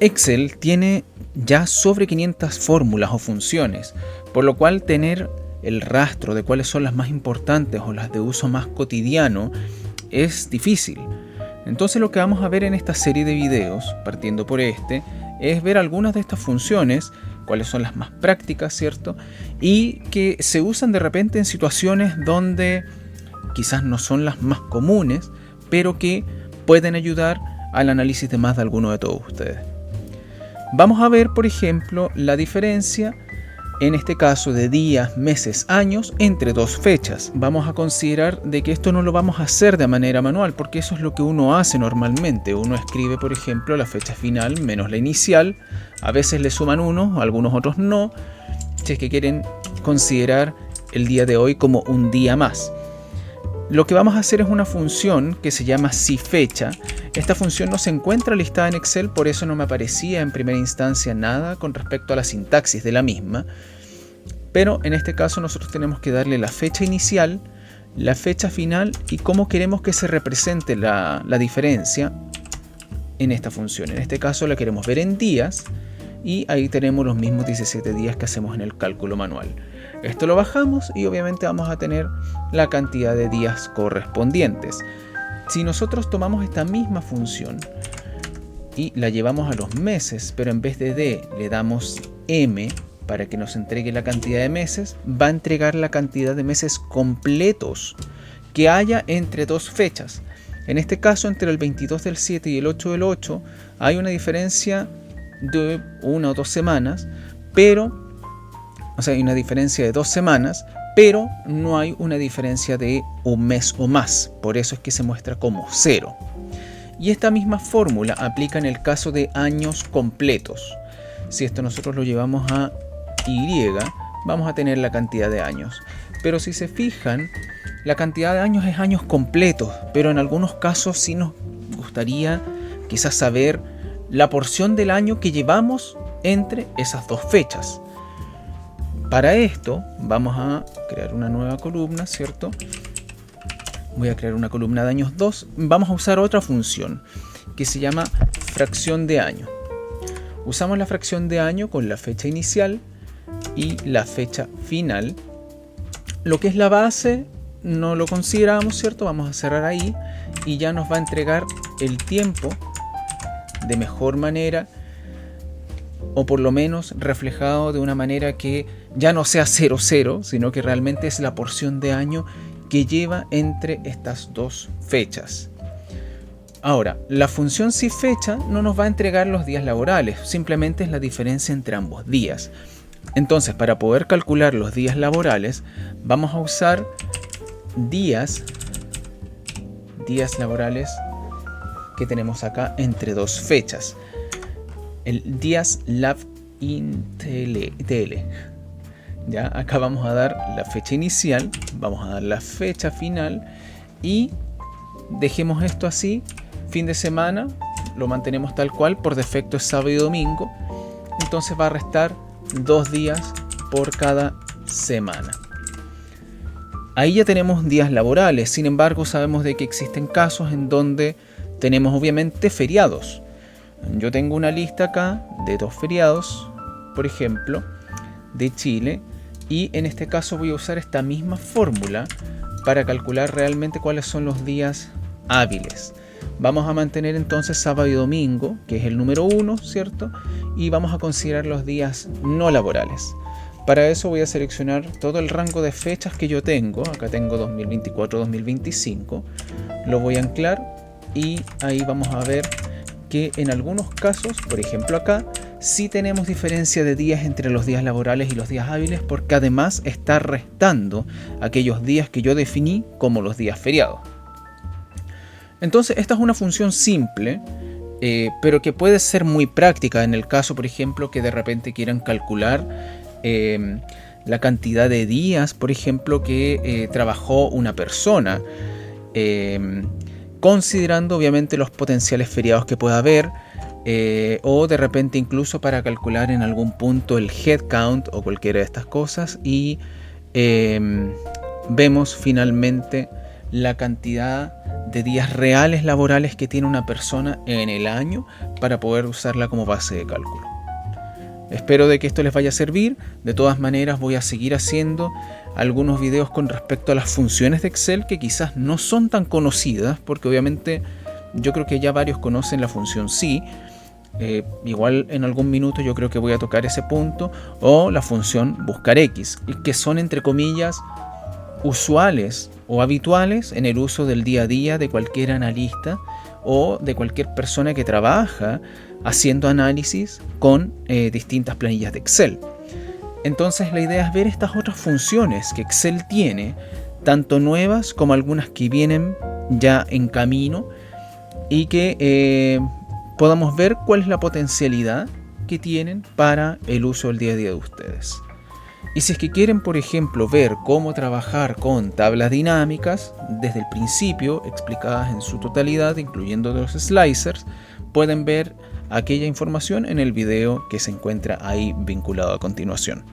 Excel tiene ya sobre 500 fórmulas o funciones, por lo cual tener el rastro de cuáles son las más importantes o las de uso más cotidiano es difícil. Entonces lo que vamos a ver en esta serie de videos, partiendo por este, es ver algunas de estas funciones, cuáles son las más prácticas, ¿cierto? Y que se usan de repente en situaciones donde quizás no son las más comunes, pero que pueden ayudar al análisis de más de alguno de todos ustedes. Vamos a ver, por ejemplo, la diferencia, en este caso de días, meses, años, entre dos fechas. Vamos a considerar de que esto no lo vamos a hacer de manera manual, porque eso es lo que uno hace normalmente. Uno escribe, por ejemplo, la fecha final menos la inicial. A veces le suman unos, algunos otros no, si es que quieren considerar el día de hoy como un día más. Lo que vamos a hacer es una función que se llama siFecha. Esta función no se encuentra listada en Excel, por eso no me aparecía en primera instancia nada con respecto a la sintaxis de la misma. Pero en este caso nosotros tenemos que darle la fecha inicial, la fecha final y cómo queremos que se represente la diferencia en esta función. En este caso la queremos ver en días y ahí tenemos los mismos 17 días que hacemos en el cálculo manual. Esto lo bajamos y obviamente vamos a tener la cantidad de días correspondientes. Si nosotros tomamos esta misma función y la llevamos a los meses, pero en vez de D le damos M para que nos entregue la cantidad de meses, va a entregar la cantidad de meses completos que haya entre dos fechas. En este caso, entre el 22 del 7 y el 8 del 8, hay una diferencia de 1 o 2 semanas, pero hay una diferencia de 2 semanas, pero no hay una diferencia de un mes o más. Por eso es que se muestra como 0. Y esta misma fórmula aplica en el caso de años completos. Si esto nosotros lo llevamos a Y, vamos a tener la cantidad de años. Pero si se fijan, la cantidad de años es años completos, pero en algunos casos sí nos gustaría quizás saber la porción del año que llevamos entre esas dos fechas. Para esto vamos a crear una nueva columna, ¿cierto? Voy a crear una columna de años 2. Vamos a usar otra función que se llama fracción de año. Usamos la fracción de año con la fecha inicial y la fecha final. Lo que es la base no lo consideramos, ¿cierto? Vamos a cerrar ahí y ya nos va a entregar el tiempo de mejor manera, o por lo menos reflejado de una manera que ya no sea 00, sino que realmente es la porción de año que lleva entre estas dos fechas. Ahora, la función siFecha no nos va a entregar los días laborales, simplemente es la diferencia entre ambos días. Entonces, para poder calcular los días laborales, vamos a usar días laborales que tenemos acá entre dos fechas. El días lab INTL. Ya, acá vamos a dar la fecha inicial, vamos a dar la fecha final y dejemos esto así. Fin de semana lo mantenemos tal cual, por defecto es sábado y domingo, entonces va a restar 2 días por cada semana. Ahí ya tenemos días laborales. Sin embargo, sabemos de que existen casos en donde tenemos obviamente feriados. Yo tengo una lista acá de 2 feriados, por ejemplo, de Chile, y en este caso voy a usar esta misma fórmula para calcular realmente cuáles son los días hábiles. Vamos a mantener entonces sábado y domingo, que es el número 1, ¿cierto? Y vamos a considerar los días no laborales. Para eso voy a seleccionar todo el rango de fechas que yo tengo. Acá tengo 2024-2025. Lo voy a anclar y ahí vamos a ver que en algunos casos, por ejemplo acá, sí tenemos diferencia de días entre los días laborales y los días hábiles, porque además está restando aquellos días que yo definí como los días feriados. Entonces esta es una función simple, pero que puede ser muy práctica en el caso, por ejemplo, que de repente quieran calcular la cantidad de días, por ejemplo, que trabajó una persona, considerando obviamente los potenciales feriados que pueda haber, o de repente incluso para calcular en algún punto el headcount o cualquiera de estas cosas, y vemos finalmente la cantidad de días reales laborales que tiene una persona en el año para poder usarla como base de cálculo. Espero de que esto les vaya a servir. De todas maneras voy a seguir haciendo algunos videos con respecto a las funciones de Excel que quizás no son tan conocidas, porque obviamente yo creo que ya varios conocen la función sí. Igual en algún minuto yo creo que voy a tocar ese punto, o la función buscar X, que son entre comillas usuales o habituales en el uso del día a día de cualquier analista o de cualquier persona que trabaja haciendo análisis con distintas planillas de Excel. Entonces la idea es ver estas otras funciones que Excel tiene, tanto nuevas como algunas que vienen ya en camino, y que podamos ver cuál es la potencialidad que tienen para el uso del día a día de ustedes. Y si es que quieren, por ejemplo, ver cómo trabajar con tablas dinámicas desde el principio, explicadas en su totalidad, incluyendo los slicers, pueden ver aquella información en el video que se encuentra ahí vinculado a continuación.